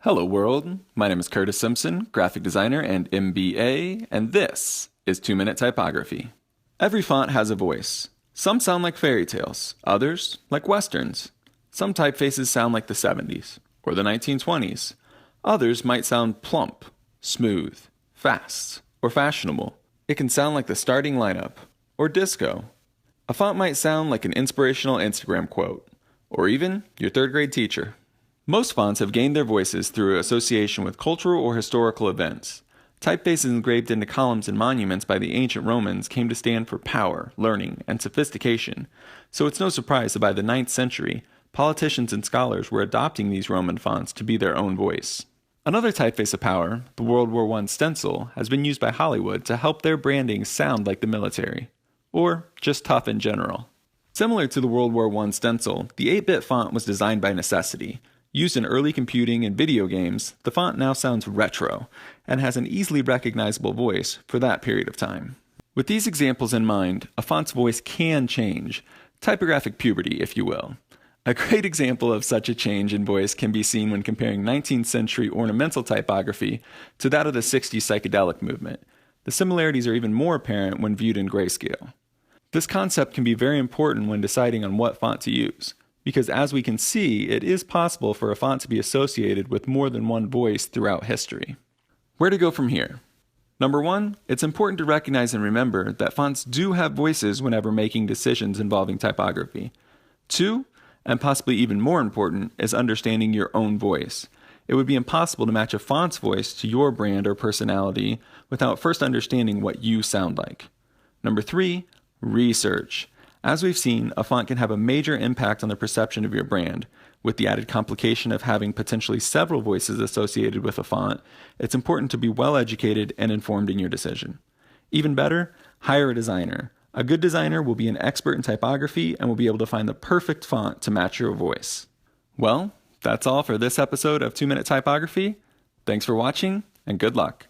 Hello world, my name is Curtis Simpson, graphic designer and MBA, and this is 2-Minute Typography. Every font has a voice. Some sound like fairy tales, others like westerns. Some typefaces sound like the 70s or the 1920s. Others might sound plump, smooth, fast, or fashionable. It can sound like the starting lineup or disco. A font might sound like an inspirational Instagram quote, or even your third grade teacher. Most fonts have gained their voices through association with cultural or historical events. Typefaces engraved into columns and monuments by the ancient Romans came to stand for power, learning, and sophistication, so it's no surprise that by the 9th century, politicians and scholars were adopting these Roman fonts to be their own voice. Another typeface of power, the World War I stencil, has been used by Hollywood to help their branding sound like the military, or just tough in general. Similar to the World War I stencil, the 8-bit font was designed by necessity. Used in early computing and video games, the font now sounds retro and has an easily recognizable voice for that period of time. With these examples in mind, a font's voice can change, typographic puberty, if you will. A great example of such a change in voice can be seen when comparing 19th century ornamental typography to that of the 60s psychedelic movement. The similarities are even more apparent when viewed in grayscale. This concept can be very important when deciding on what font to use, because as we can see, it is possible for a font to be associated with more than one voice throughout history. Where to go from here? Number 1, it's important to recognize and remember that fonts do have voices whenever making decisions involving typography. 2, and possibly even more important, is understanding your own voice. It would be impossible to match a font's voice to your brand or personality without first understanding what you sound like. Number 3, research. As we've seen, a font can have a major impact on the perception of your brand. With the added complication of having potentially several voices associated with a font, it's important to be well educated and informed in your decision. Even better, hire a designer. A good designer will be an expert in typography and will be able to find the perfect font to match your voice. Well, that's all for this episode of 2-Minute Typography. Thanks for watching, and good luck.